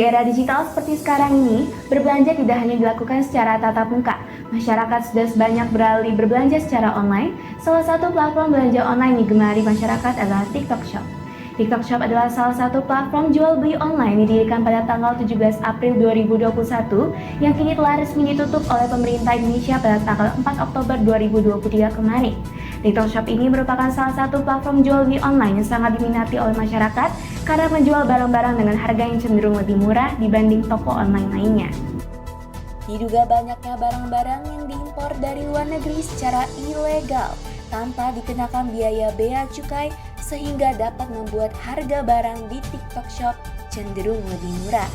Di era digital seperti sekarang ini, berbelanja tidak hanya dilakukan secara tatap muka. Masyarakat sudah sebanyak beralih berbelanja secara online. Salah satu platform belanja online digemari masyarakat adalah TikTok Shop. TikTok Shop adalah salah satu platform jual beli online didirikan pada tanggal 17 April 2021 yang kini telah resmi ditutup oleh pemerintah Indonesia pada tanggal 4 Oktober 2023 kemarin. TikTok Shop ini merupakan salah satu platform jual beli online yang sangat diminati oleh masyarakat karena menjual barang-barang dengan harga yang cenderung lebih murah dibanding toko online lainnya. Diduga banyaknya barang-barang yang diimpor dari luar negeri secara ilegal tanpa dikenakan biaya bea cukai sehingga dapat membuat harga barang di TikTok Shop cenderung lebih murah.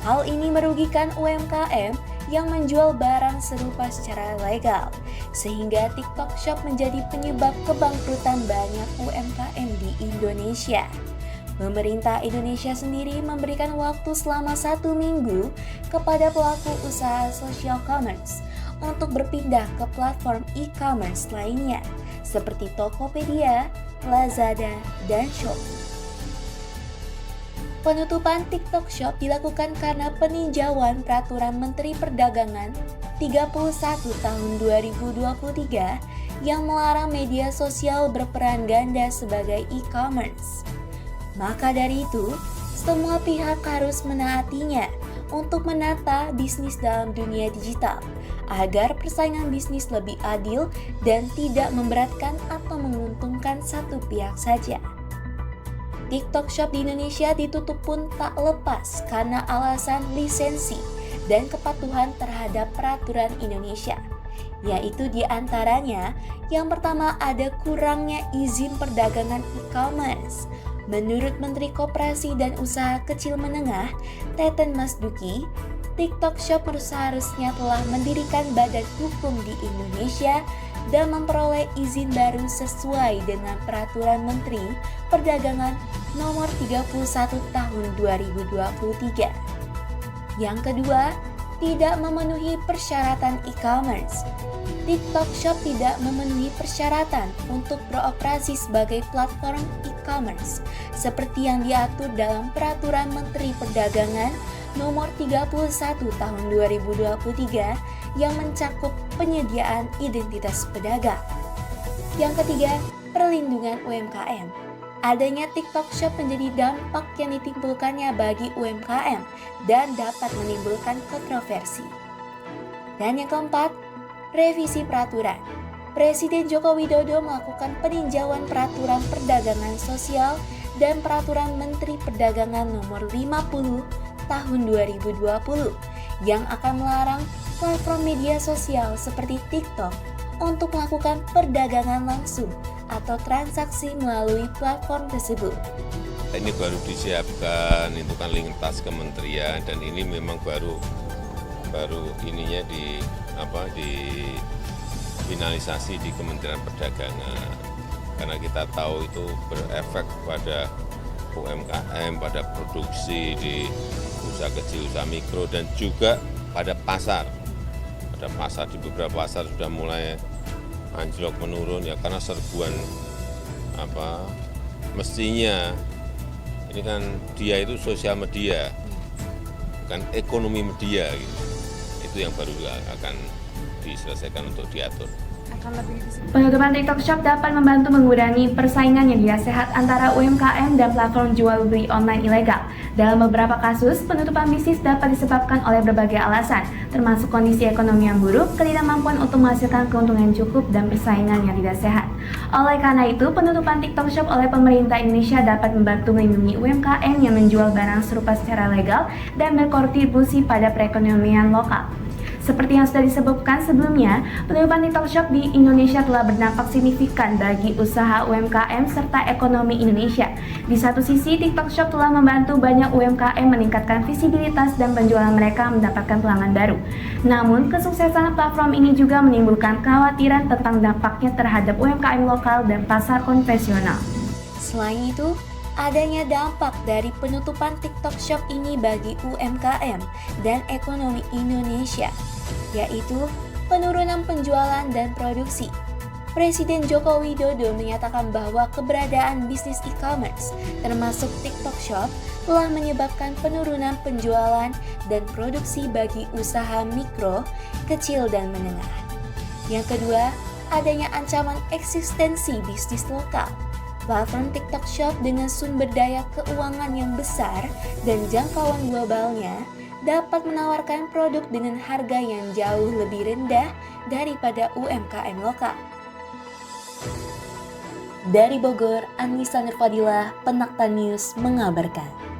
Hal ini merugikan UMKM yang menjual barang serupa secara legal, sehingga TikTok Shop menjadi penyebab kebangkrutan banyak UMKM di Indonesia. Pemerintah Indonesia sendiri memberikan waktu selama 1 minggu kepada pelaku usaha social commerce untuk berpindah ke platform e-commerce lainnya, seperti Tokopedia, Lazada, dan Shopee. Penutupan TikTok Shop dilakukan karena peninjauan Peraturan Menteri Perdagangan 31 tahun 2023 yang melarang media sosial berperan ganda sebagai e-commerce. Maka dari itu, semua pihak harus menaatinya untuk menata bisnis dalam dunia digital agar persaingan bisnis lebih adil dan tidak memberatkan atau menguntungkan satu pihak saja. TikTok Shop di Indonesia ditutup pun tak lepas karena alasan lisensi dan kepatuhan terhadap peraturan Indonesia, yaitu diantaranya yang pertama ada kurangnya izin perdagangan e-commerce. Menurut Menteri Koperasi dan Usaha Kecil Menengah, Teten Masduki, TikTok Shop seharusnya telah mendirikan badan hukum di Indonesia dan memperoleh izin baru sesuai dengan Peraturan Menteri Perdagangan Nomor 31 Tahun 2023. Yang kedua, tidak memenuhi persyaratan e-commerce. TikTok Shop tidak memenuhi persyaratan untuk beroperasi sebagai platform e-commerce seperti yang diatur dalam Peraturan Menteri Perdagangan Nomor 31 Tahun 2023 yang mencakup penyediaan identitas pedagang. Yang ketiga, perlindungan UMKM. Adanya TikTok Shop menjadi dampak yang ditimbulkannya bagi UMKM dan dapat menimbulkan kontroversi. Dan yang keempat, revisi peraturan. Presiden Joko Widodo melakukan peninjauan Peraturan Perdagangan Sosial dan Peraturan Menteri Perdagangan Nomor 50 Tahun 2020 yang akan melarang platform media sosial seperti TikTok untuk melakukan perdagangan langsung atau transaksi melalui platform tersebut. Ini baru disiapkan, itu kan lintas kementerian dan ini memang baru ininya di finalisasi di Kementerian Perdagangan. Karena kita tahu itu berefek pada UMKM, pada produksi di usaha kecil, usaha mikro dan juga pada pasar. Pada pasar, di beberapa pasar sudah mulai anjlok menurun ya karena serbuan mestinya ini kan dia itu sosial media bukan ekonomi media gitu. Itu yang baru akan diselesaikan untuk diatur. Penutupan TikTok Shop dapat membantu mengurangi persaingan yang tidak sehat antara UMKM dan platform jual beli online ilegal. Dalam beberapa kasus, penutupan bisnis dapat disebabkan oleh berbagai alasan, termasuk kondisi ekonomi yang buruk, ketidakmampuan untuk menghasilkan keuntungan cukup, dan persaingan yang tidak sehat. Oleh karena itu, penutupan TikTok Shop oleh pemerintah Indonesia dapat membantu melindungi UMKM yang menjual barang serupa secara legal dan berkontribusi pada perekonomian lokal. Seperti yang sudah disebutkan sebelumnya, penutupan TikTok Shop di Indonesia telah berdampak signifikan bagi usaha UMKM serta ekonomi Indonesia. Di satu sisi, TikTok Shop telah membantu banyak UMKM meningkatkan visibilitas dan penjualan mereka mendapatkan pelanggan baru. Namun, kesuksesan platform ini juga menimbulkan kekhawatiran tentang dampaknya terhadap UMKM lokal dan pasar konvensional. Selain itu, adanya dampak dari penutupan TikTok Shop ini bagi UMKM dan ekonomi Indonesia, yaitu penurunan penjualan dan produksi. Presiden Joko Widodo menyatakan bahwa keberadaan bisnis e-commerce, termasuk TikTok Shop, telah menyebabkan penurunan penjualan dan produksi bagi usaha mikro, kecil, dan menengah. Yang kedua, adanya ancaman eksistensi bisnis lokal. Platform TikTok Shop dengan sumber daya keuangan yang besar dan jangkauan globalnya dapat menawarkan produk dengan harga yang jauh lebih rendah daripada UMKM lokal. Dari Bogor, Anissa Nurfadilah, Penakta News mengabarkan.